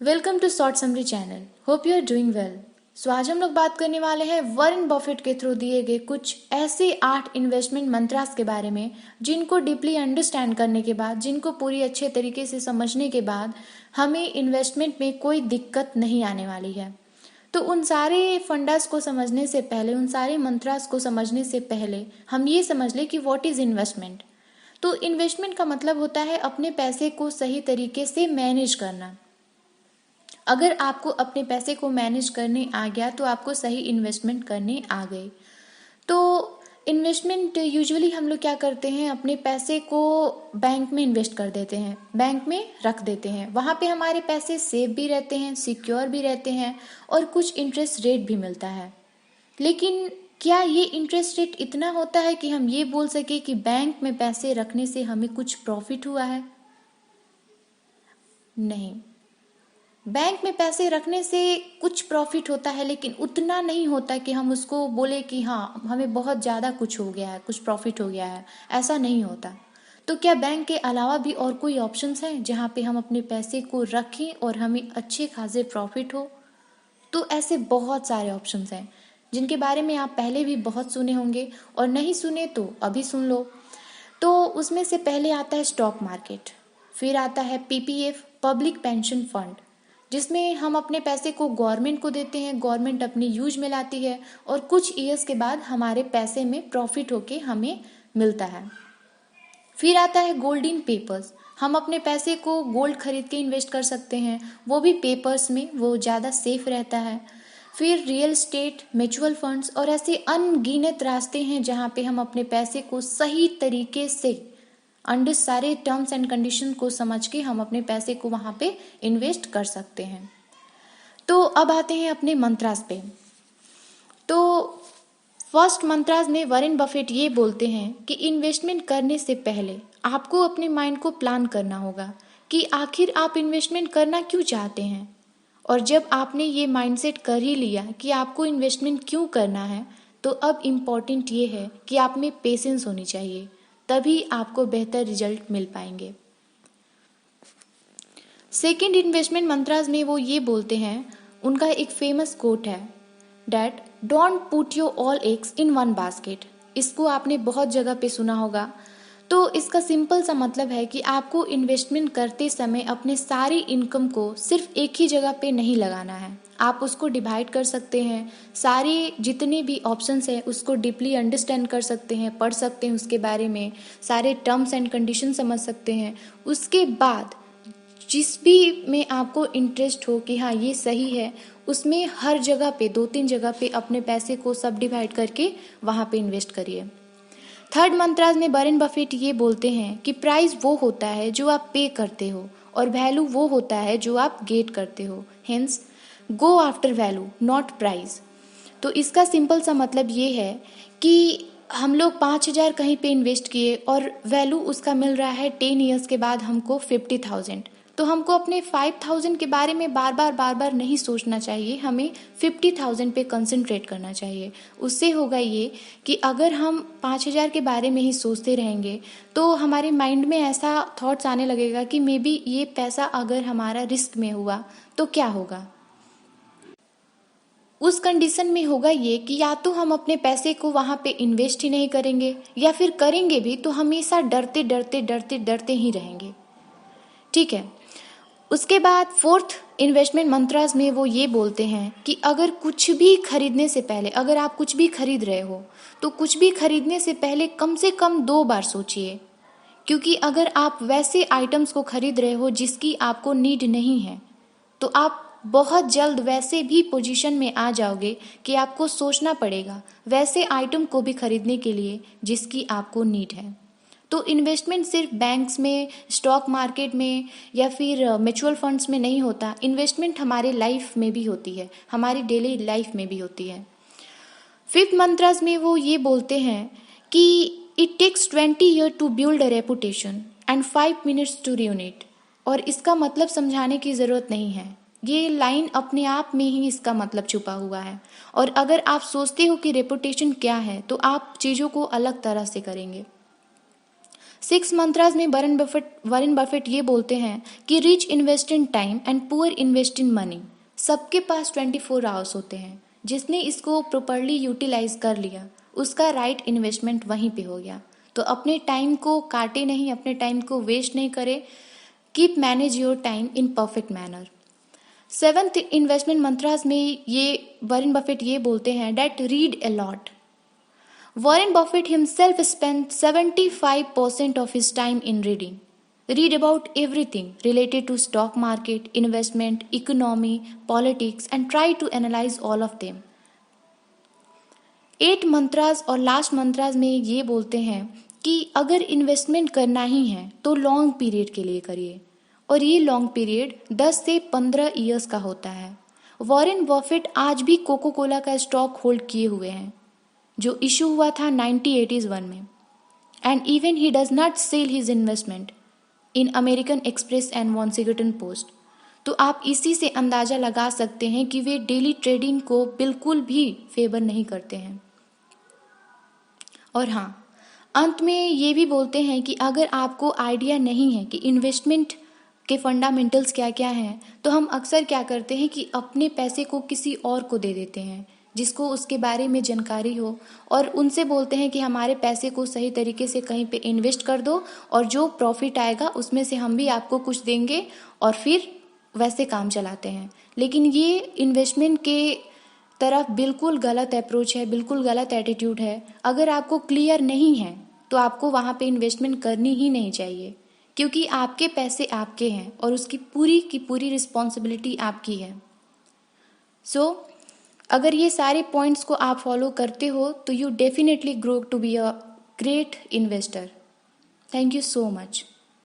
Welcome to short summary channel. Hope you are doing well. So आज हम लोग बात करने वाले हैं वॉरेन बफेट के थ्रू दिए गए कुछ ऐसे 8 इन्वेस्टमेंट मंत्रास के बारे में जिनको डीपली अंडरस्टैंड करने के बाद, जिनको पूरी अच्छे तरीके से समझने के बाद हमें इन्वेस्टमेंट में कोई दिक्कत नहीं आने वाली है। तो उन सारे फंडास को समझने से पहले, उन सारे मंत्रास को समझने से पहले हम ये समझ लें कि व्हाट इज़ इन्वेस्टमेंट। तो इन्वेस्टमेंट का मतलब होता है अपने पैसे को सही तरीके से मैनेज करना। अगर आपको अपने पैसे को मैनेज करने आ गया तो आपको सही इन्वेस्टमेंट करने आ गई। तो इन्वेस्टमेंट यूजुअली हम लोग क्या करते हैं, अपने पैसे को बैंक में इन्वेस्ट कर देते हैं, बैंक में रख देते हैं। वहाँ पे हमारे पैसे सेफ भी रहते हैं, सिक्योर भी रहते हैं और कुछ इंटरेस्ट रेट भी मिलता है। लेकिन क्या ये इंटरेस्ट रेट इतना होता है कि हम ये बोल सके कि बैंक में पैसे रखने से हमें कुछ प्रॉफिट हुआ है? नहीं। बैंक में पैसे रखने से कुछ प्रॉफिट होता है, लेकिन उतना नहीं होता कि हम उसको बोले कि हाँ हमें बहुत ज़्यादा कुछ हो गया है, कुछ प्रॉफिट हो गया है। ऐसा नहीं होता। तो क्या बैंक के अलावा भी और कोई ऑप्शंस हैं जहाँ पे हम अपने पैसे को रखें और हमें अच्छे खासे प्रॉफिट हो? तो ऐसे बहुत सारे ऑप्शंस हैं जिनके बारे में आप पहले भी बहुत सुने होंगे, और नहीं सुने तो अभी सुन लो। तो उसमें से पहले आता है स्टॉक मार्केट, फिर आता है पीपीएफ, पब्लिक पेंशन फंड, जिसमें हम अपने पैसे को गवर्नमेंट को देते हैं, गवर्नमेंट अपनी यूज में लाती है और कुछ ईयर्स के बाद हमारे पैसे में प्रॉफिट होके हमें मिलता है। फिर आता है गोल्डन पेपर्स, हम अपने पैसे को गोल्ड खरीद के इन्वेस्ट कर सकते हैं, वो भी पेपर्स में, वो ज़्यादा सेफ रहता है। फिर रियल स्टेट, म्यूचुअल फंड्स और ऐसे अनगिनत रास्ते हैं जहाँ पे हम अपने पैसे को सही तरीके से अंडर सारे टर्म्स एंड कंडीशन को समझ के हम अपने पैसे को वहाँ पे इन्वेस्ट कर सकते हैं। तो अब आते हैं अपने मंत्रास पे। तो फर्स्ट मंत्रास में वॉरेन बफेट ये बोलते हैं कि इन्वेस्टमेंट करने से पहले आपको अपने माइंड को प्लान करना होगा कि आखिर आप इन्वेस्टमेंट करना क्यों चाहते हैं। और जब आपने ये माइंडसेट कर ही लिया कि आपको इन्वेस्टमेंट क्यों करना है, तो अब इम्पॉर्टेंट ये है कि आप में पेशेंस होनी चाहिए, तभी आपको बेहतर रिजल्ट मिल पाएंगे। सेकेंड इन्वेस्टमेंट मंत्रास में वो ये बोलते हैं, उनका एक फेमस कोट है, that don't put your all eggs in one basket. इसको आपने बहुत जगह पे सुना होगा। तो इसका सिंपल सा मतलब है कि आपको इन्वेस्टमेंट करते समय अपने सारी इनकम को सिर्फ एक ही जगह पे नहीं लगाना है, आप उसको डिवाइड कर सकते हैं। सारे जितने भी ऑप्शंस हैं उसको डीपली अंडरस्टैंड कर सकते हैं, पढ़ सकते हैं उसके बारे में, सारे टर्म्स एंड कंडीशन समझ सकते हैं। उसके बाद जिस भी में आपको इंटरेस्ट हो कि हाँ ये सही है, उसमें हर जगह पे 2-3 जगह पे अपने पैसे को सब डिवाइड करके वहाँ पे इन्वेस्ट करिए। थर्ड मंत्रास में वॉरेन बफेट ये बोलते हैं कि प्राइस वो होता है जो आप पे करते हो और वैल्यू वो होता है जो आप गेट करते हो। Hence go after value not price. तो इसका सिंपल सा मतलब ये है कि हम लोग 5,000 कहीं पे इन्वेस्ट किए और वैल्यू उसका मिल रहा है 10 ईयर्स के बाद हमको 50,000। तो हमको अपने 5,000 के बारे में बार बार नहीं सोचना चाहिए, हमें 50,000 पे कंसंट्रेट करना चाहिए। उससे होगा ये कि अगर हम 5,000 के बारे में ही सोचते रहेंगे तो हमारे माइंड में ऐसा थॉट्स आने लगेगा कि मे बी ये पैसा अगर हमारा रिस्क में हुआ तो क्या होगा। उस कंडीशन में होगा ये कि या तो हम अपने पैसे को वहाँ पे इन्वेस्ट ही नहीं करेंगे, या फिर करेंगे भी तो हमेशा डरते ही रहेंगे। ठीक है। उसके बाद फोर्थ इन्वेस्टमेंट मंत्रास में वो ये बोलते हैं कि अगर कुछ भी खरीदने से पहले, अगर आप कुछ भी खरीद रहे हो तो कुछ भी खरीदने से पहले कम से कम 2 बार सोचिए। क्योंकि अगर आप वैसे आइटम्स को खरीद रहे हो जिसकी आपको नीड नहीं है, तो आप बहुत जल्द वैसे भी पोजीशन में आ जाओगे कि आपको सोचना पड़ेगा वैसे आइटम को भी खरीदने के लिए जिसकी आपको नीड है। तो इन्वेस्टमेंट सिर्फ बैंक्स में, स्टॉक मार्केट में या फिर म्यूचुअल फंड्स में नहीं होता। इन्वेस्टमेंट हमारे लाइफ में भी होती है, हमारी डेली लाइफ में भी होती है। फिफ्थ मंत्रास में वो ये बोलते हैं कि it takes 20 year to build a reputation and 5 minutes to ruin it। और इसका मतलब समझाने की ज़रूरत नहीं है, ये लाइन अपने आप में ही इसका मतलब छुपा हुआ है। और अगर आप सोचते हो कि रेपुटेशन क्या है तो आप चीज़ों को अलग तरह से करेंगे। सिक्स मंत्रास में वॉरेन बफेट ये बोलते हैं कि rich invest in time and poor invest in money. सबके पास 24 आवर्स होते हैं, जिसने इसको प्रॉपरली यूटिलाइज कर लिया उसका राइट इन्वेस्टमेंट वहीं पे हो गया। तो अपने टाइम को काटे नहीं, अपने टाइम को वेस्ट नहीं करे। Keep manage your time in perfect manner. Seventh investment mantras में ये वॉरेन बफेट ये बोलते हैं that read a lot. Warren Buffett himself spent 75% of his time in reading. Read about everything related to stock market, investment, economy, politics and try to analyze all of them. 8 mantras और last mantras में ये बोलते हैं कि अगर investment करना ही है तो लॉन्ग पीरियड के लिए करिए, और ये लॉन्ग पीरियड 10 से 15 ईयर्स का होता है। वॉरेन बफेट आज भी कोको कोला का स्टॉक होल्ड किए हुए हैं जो इशू हुआ था 1981 में, and even he does not sell his investment in American express and Washington post. तो आप इसी से अंदाज़ा लगा सकते हैं कि वे डेली ट्रेडिंग को बिल्कुल भी फेवर नहीं करते हैं। और हाँ, अंत में ये भी बोलते हैं कि अगर आपको आइडिया नहीं है कि इन्वेस्टमेंट के फंडामेंटल्स क्या क्या हैं, तो हम अक्सर क्या करते हैं कि अपने पैसे को किसी और को दे देते हैं जिसको उसके बारे में जानकारी हो, और उनसे बोलते हैं कि हमारे पैसे को सही तरीके से कहीं पे इन्वेस्ट कर दो और जो प्रॉफिट आएगा उसमें से हम भी आपको कुछ देंगे, और फिर वैसे काम चलाते हैं। लेकिन ये इन्वेस्टमेंट के तरफ बिल्कुल गलत अप्रोच है, बिल्कुल गलत एटीट्यूड है। अगर आपको क्लियर नहीं है तो आपको वहाँ पे इन्वेस्टमेंट करनी ही नहीं चाहिए, क्योंकि आपके पैसे आपके हैं और उसकी पूरी की पूरी रिस्पॉन्सिबिलिटी आपकी है। सो अगर ये सारे पॉइंट्स को आप फॉलो करते हो तो you definitely grow to be a great investor. Thank you so much.